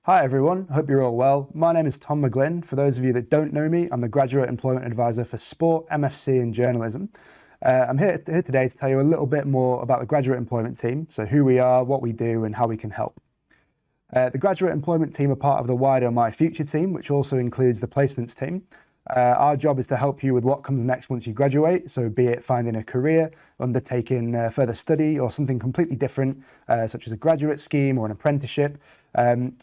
Hi everyone, hope you're all well. My name is Tom McGlynn. For those of you that don't know me, I'm the Graduate Employment Advisor for Sport, MFC and Journalism. I'm here today to tell you a little bit more about the Graduate Employment Team, so who we are, what we do and how we can help. The Graduate Employment Team are part of the wider My Future team, which also includes the Placements team. Our job is to help you with what comes next once you graduate, so be it finding a career, undertaking further study or something completely different, such as a graduate scheme or an apprenticeship.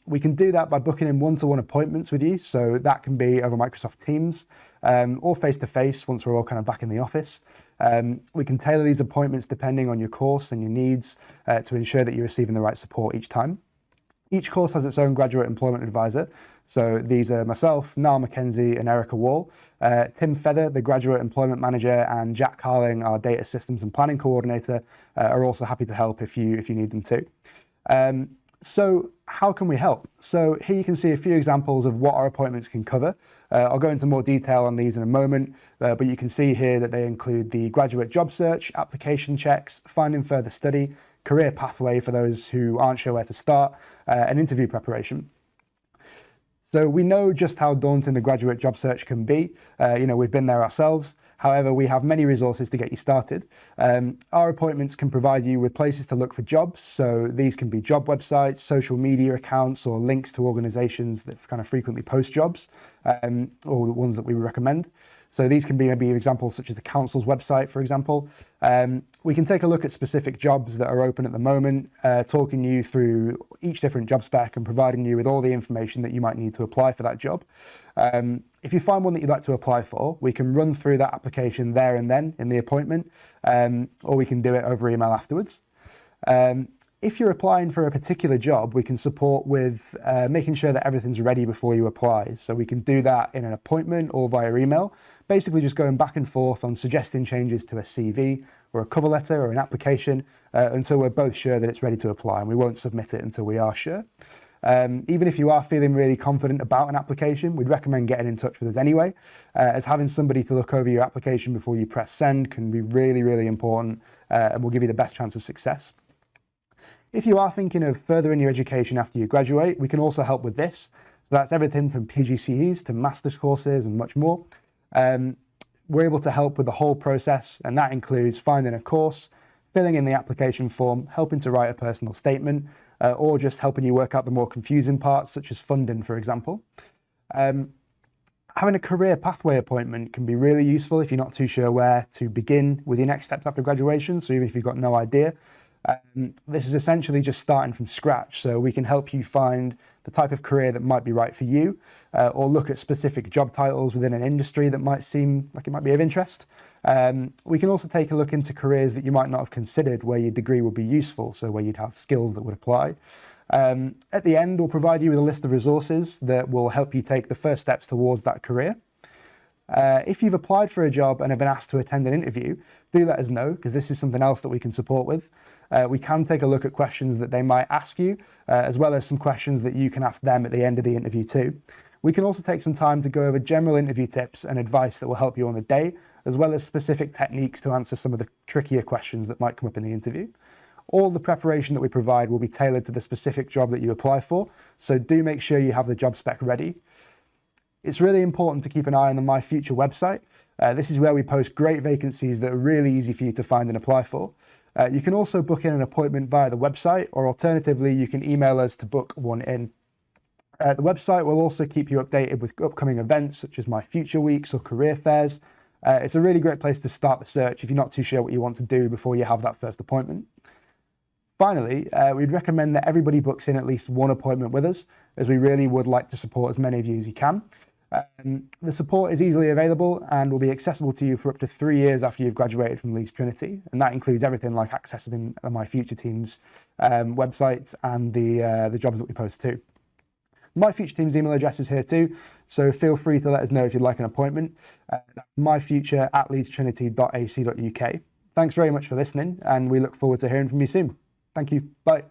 We can do that by booking in one-to-one appointments with you, so that can be over Microsoft Teams or face-to-face once we're all kind of back in the office. We can tailor these appointments depending on your course and your needs to ensure that you're receiving the right support each time. Each course has its own Graduate Employment Advisor. So these are myself, Niall McKenzie and Erica Wall, Tim Feather, the Graduate Employment Manager, and Jack Carling, our Data Systems and Planning Coordinator, are also happy to help if you need them to. So how can we help? So here you can see a few examples of what our appointments can cover. I'll go into more detail on these in a moment, but you can see here that they include the graduate job search, application checks, finding further study, career pathway for those who aren't sure where to start, and interview preparation. So we know just how daunting the graduate job search can be. We've been there ourselves. However, we have many resources to get you started. Our appointments can provide you with places to look for jobs. So these can be job websites, social media accounts, or links to organizations that kind of frequently post jobs, or the ones that we would recommend. So these can be maybe examples such as the council's website, for example. We can take a look at specific jobs that are open at the moment, talking you through each different job spec and providing you with all the information that you might need to apply for that job. If you find one that you'd like to apply for, we can run through that application there and then in the appointment, or we can do it over email afterwards. If you're applying for a particular job, we can support with making sure that everything's ready before you apply. So we can do that in an appointment or via email, basically just going back and forth on suggesting changes to a CV or a cover letter or an application until we're both sure that it's ready to apply, and we won't submit it until we are sure. Even if you are feeling really confident about an application, we'd recommend getting in touch with us anyway, as having somebody to look over your application before you press send can be really, really important and will give you the best chance of success. If you are thinking of furthering your education after you graduate, we can also help with this. So that's everything from PGCEs to master's courses and much more. We're able to help with the whole process, and that includes finding a course, filling in the application form, helping to write a personal statement, or just helping you work out the more confusing parts, such as funding, for example. Having a career pathway appointment can be really useful if you're not too sure where to begin with your next steps after graduation, so even if you've got no idea. This is essentially just starting from scratch, so we can help you find the type of career that might be right for you, or look at specific job titles within an industry that might seem like it might be of interest. We can also take a look into careers that you might not have considered where your degree would be useful, so where you'd have skills that would apply. At the end, we'll provide you with a list of resources that will help you take the first steps towards that career. If you've applied for a job and have been asked to attend an interview, do let us know, because this is something else that we can support with. We can take a look at questions that they might ask you, as well as some questions that you can ask them at the end of the interview too. We can also take some time to go over general interview tips and advice that will help you on the day, as well as specific techniques to answer some of the trickier questions that might come up in the interview. All the preparation that we provide will be tailored to the specific job that you apply for, so do make sure you have the job spec ready. It's really important to keep an eye on the My Future website. This is where we post great vacancies that are really easy for you to find and apply for. You can also book in an appointment via the website, or alternatively, you can email us to book one in. The website will also keep you updated with upcoming events such as My Future Weeks or career fairs. It's a really great place to start the search if you're not too sure what you want to do before you have that first appointment. Finally, we'd recommend that everybody books in at least one appointment with us, as we really would like to support as many of you as you can. The support is easily available and will be accessible to you for up to 3 years after you've graduated from Leeds Trinity, and that includes everything like accessing the My Future Team's websites and the jobs that we post too. My Future Team's email address is here too, so feel free to let us know if you'd like an appointment. That's myfuture@leedstrinity.ac.uk. Thanks very much for listening, and we look forward to hearing from you soon. Thank you. Bye.